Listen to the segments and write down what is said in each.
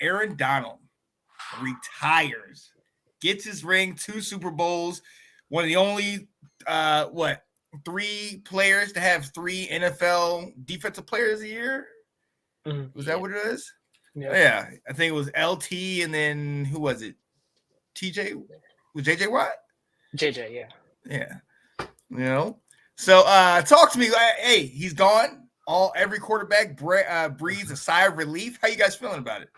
Aaron Donald retires, gets his ring, 2 Super Bowls, one of the only three players to have 3 NFL Defensive Players of the Year. Was that what it is? Yeah, I think it was LT, and then who was it? TJ? Was JJ Watt? JJ, yeah. Yeah. You know? So talk to me. Hey, he's gone. Every quarterback breathes a sigh of relief. How you guys feeling about it?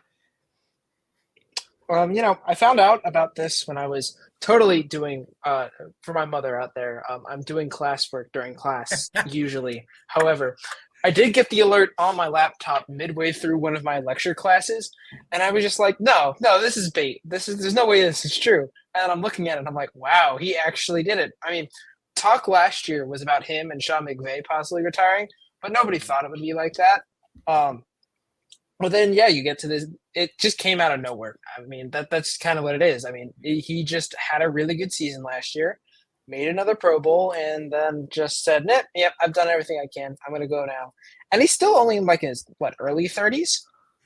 I found out about this when I was totally doing for my mother out there. I'm doing classwork during class usually. However, I did get the alert on my laptop midway through one of my lecture classes, and I was just like, no, this is bait. There's no way this is true. And I'm looking at it, and I'm like, wow, he actually did it. I mean, talk last year was about him and Sean McVay possibly retiring, but nobody thought it would be like that. Well, then, yeah, you get to this. It just came out of nowhere. I mean, that's kind of what it is. I mean, he just had a really good season last year, made another Pro Bowl, and then just said, "Nah, yep, I've done everything I can. I'm going to go now." And he's still only in like his early 30s.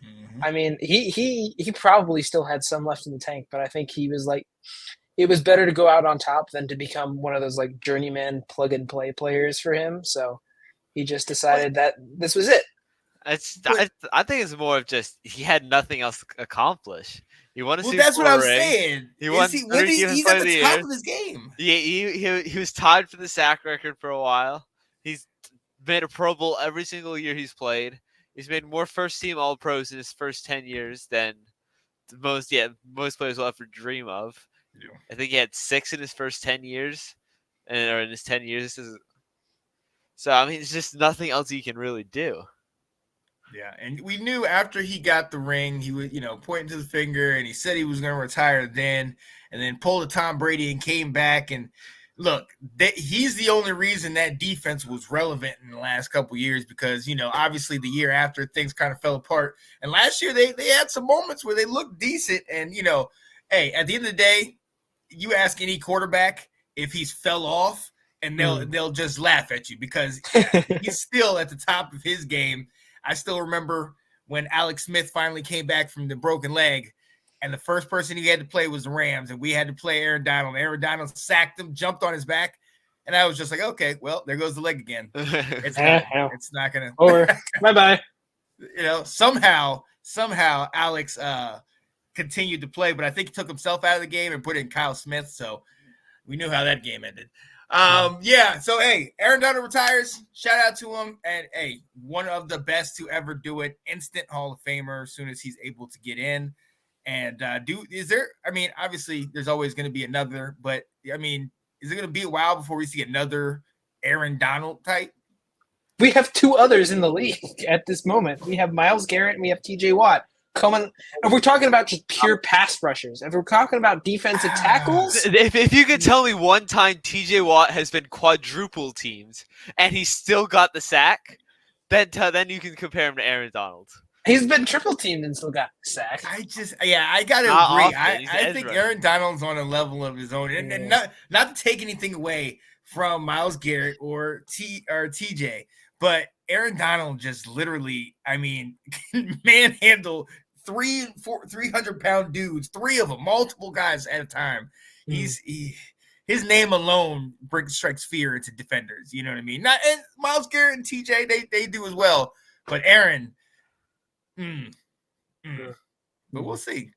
Mm-hmm. I mean, he probably still had some left in the tank, but I think he was like, it was better to go out on top than to become one of those like journeyman plug and play players for him. So he just decided that this was it. I think it's more of just he had nothing else to accomplish. He won a Super Bowl that's what I'm ring. saying. He's at the top of his game. Yeah, he was tied for the sack record for a while. He's made a Pro Bowl every single year he's played. He's made more first-team All-Pros in his first 10 years than most players will ever dream of. Yeah. I think he had 6 in his first 10 years, or in his 10 years. So, I mean, it's just nothing else he can really do. Yeah, and we knew after he got the ring, he was, pointing to the finger, and he said he was going to retire then, and then pulled a Tom Brady and came back. And look, he's the only reason that defense was relevant in the last couple of years because, obviously the year after things kind of fell apart. And last year they had some moments where they looked decent. And, hey, at the end of the day, you ask any quarterback if he's fell off, and they'll just laugh at you because he's still at the top of his game. I still remember when Alex Smith finally came back from the broken leg, and the first person he had to play was the Rams, and we had to play Aaron Donald. Aaron Donald sacked him, jumped on his back, and I was just like, okay, well, there goes the leg again. It's not going to – over. Bye-bye. Somehow Alex continued to play, but I think he took himself out of the game and put in Kyle Smith, so we knew how that game ended. So hey, Aaron Donald retires. Shout out to him, and hey, one of the best to ever do it. Instant Hall of Famer as soon as he's able to get in. And obviously there's always going to be another, but I mean, is it going to be a while before we see another Aaron Donald type? We have 2 others in the league at this moment. We have Myles Garrett and we have TJ Watt. Coming, if we're talking about just pure pass rushers, if we're talking about defensive tackles, if you could tell me one time TJ Watt has been quadruple teamed and he still got the sack, then you can compare him to Aaron Donald. He's been triple teamed and still got the sack. I gotta agree. I think Aaron Donald's on a level of his own, and not to take anything away from Myles Garrett or TJ, but Aaron Donald just literally, can manhandle 300-pound dudes, 3 of them, multiple guys at a time. His name alone strikes fear into defenders. You know what I mean? And Myles Garrett and TJ, they do as well. But Aaron, but we'll see.